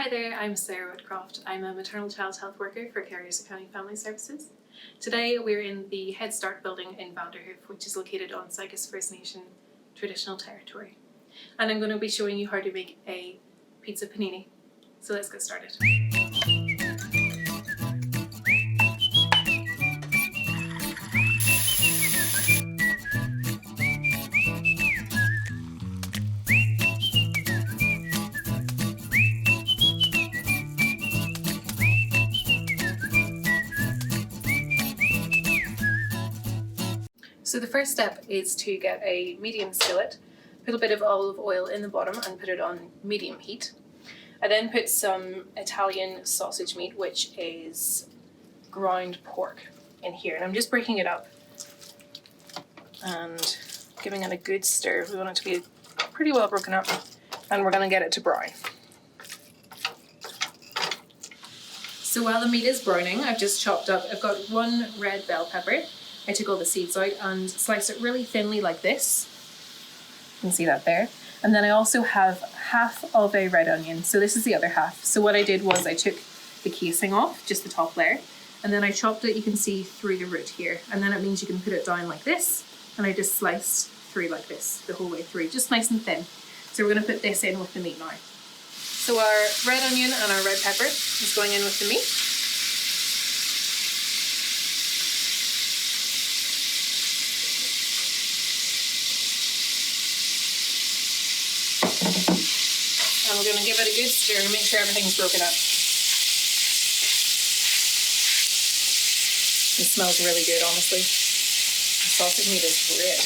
Hi there, I'm Sarah Whitcroft. I'm a maternal child health worker for Carriers County Family Services. Today we're in the Head Start building in Vanderhoof, which is located on Sycus First Nation traditional territory. And I'm going to be showing you how to make a pizza panini. So let's get started. So the first step is to get a medium skillet, put a bit of olive oil in the bottom and put it on medium heat. I then put some Italian sausage meat, which is ground pork, in here, and I'm just breaking it up and giving it a good stir. We want it to be pretty well broken up, and we're going to get it to brown. So while the meat is browning, I've just chopped up, I've got one red bell pepper. I took all the seeds out and sliced it really thinly like this. You can see that there. And then I also have half of a red onion. So this is the other half. So what I did was I took the casing off, just the top layer, and then I chopped it, you can see, through the root here. And then it means you can put it down like this. And I just sliced through like this the whole way through, just nice and thin. So we're going to put this in with the meat now. So our red onion and our red pepper is going in with the meat. And we're going to give it a good stir and make sure everything's broken up. It smells really good, honestly. The sausage meat is great.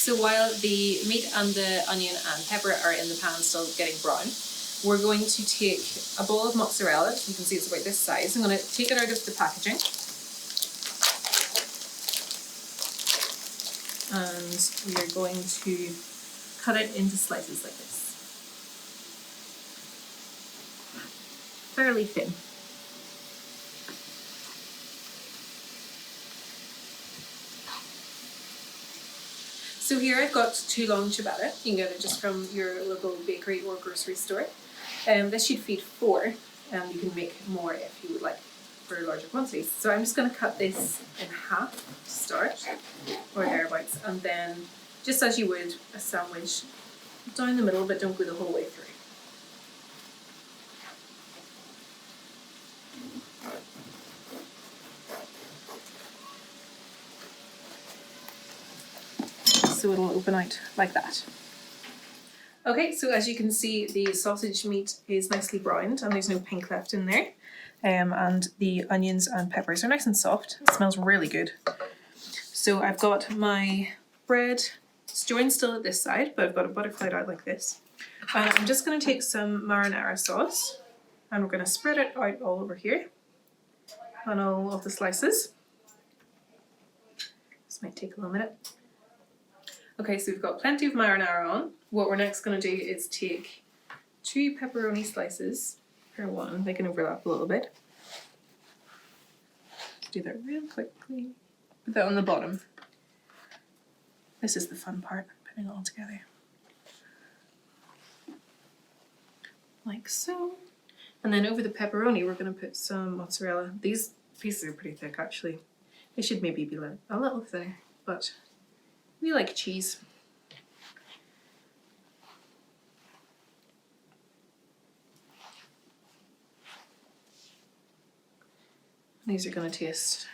So while the meat and the onion and pepper are in the pan still getting brown, we're going to take a bowl of mozzarella. You can see it's about this size. I'm going to take it out of the packaging. And we are going to cut it into slices like this. Fairly thin. So here I've got 2 long ciabatta. You can get it just from your local bakery or grocery store. This should feed 4, and you can make more if you would like for larger quantities. So I'm just going to cut this in half to start, or thereabouts, and then just as you would a sandwich, down the middle, but don't go the whole way through. So it'll open out like that. Okay, so as you can see, the sausage meat is nicely browned and there's no pink left in there. And the onions and peppers are nice and soft. It smells really good. So I've got my bread. It's joined still at this side, but I've got it butterflied out like this. And I'm just going to take some marinara sauce and we're going to spread it out all over here on all of the slices. This might take a little minute. Okay, so we've got plenty of marinara on. What we're next going to do is take 2 pepperoni slices per one. They can overlap a little bit. Do that real quickly. Put that on the bottom. This is the fun part, putting it all together. Like so. And then over the pepperoni, we're going to put some mozzarella. These pieces are pretty thick, actually. They should maybe be a little thinner, but we like cheese. These are going to taste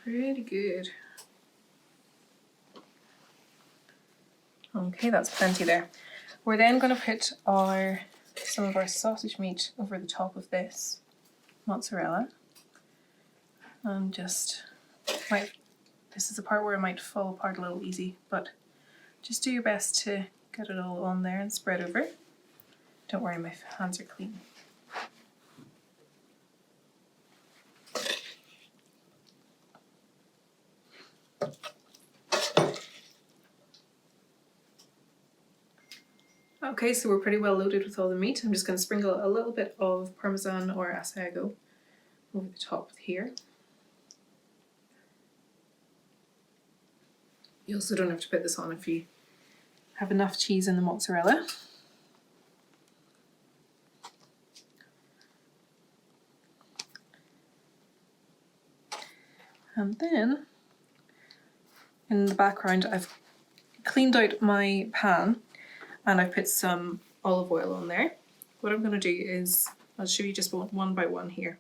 pretty good. Okay, that's plenty there. We're then going to put some of our sausage meat over the top of this mozzarella. And just, this is the part where it might fall apart a little easy, but just do your best to get it all on there and spread over. Don't worry, my hands are clean. Okay, so we're pretty well loaded with all the meat. I'm just going to sprinkle a little bit of parmesan or asiago over the top here. You also don't have to put this on if you have enough cheese in the mozzarella. And then in the background I've cleaned out my pan and I've put some olive oil on there. What I'm going to do is, I'll show you just one by one here.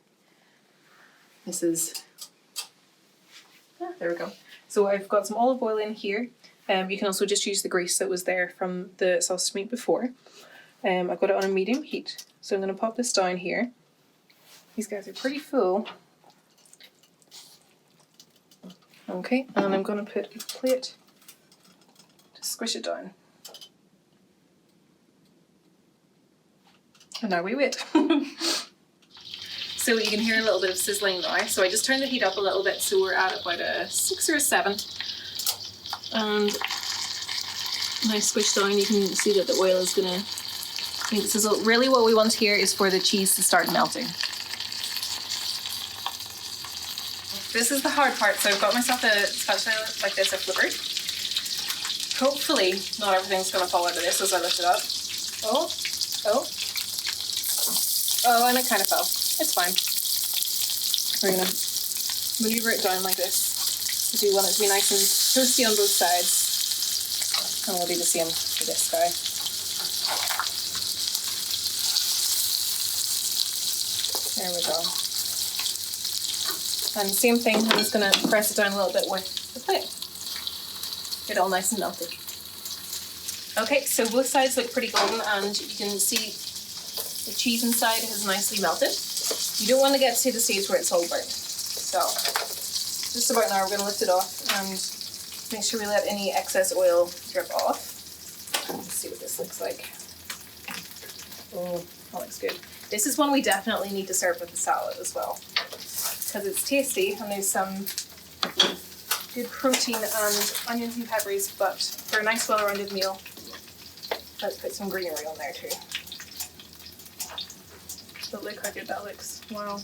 This is, there we go. So I've got some olive oil in here. You can also just use the grease that was there from the sausage meat before. I've got it on a medium heat. So I'm going to pop this down here. These guys are pretty full. Okay, and I'm going to put a plate to squish it down. And now we wait. So you can hear a little bit of sizzling now. So I just turned the heat up a little bit, so we're at about a 6 or a 7. And when I squish down, you can see that the oil is going to sizzle. Really what we want here is for the cheese to start melting. This is the hard part, so I've got myself a spatula like this, a flipper. Hopefully not everything's going to fall out of this as I lift it up. Oh, and it kind of fell. It's fine. We're going to maneuver it down like this because we want it to be nice and toasty on both sides. And we'll do the same for this guy. There we go. And same thing, I'm just going to press it down a little bit with the plate. Get it all nice and melted. Okay, so both sides look pretty golden and you can see the cheese inside has nicely melted. You don't want to get to the stage where it's all burnt. So, just about now we're going to lift it off and make sure we let any excess oil drip off. Let's see what this looks like. Oh, that looks good. This is one we definitely need to serve with the salad as well, because it's tasty and there's some good protein and onions and peppers, but for a nice well-rounded meal, let's put some greenery on there too. But look how good that looks. Wow.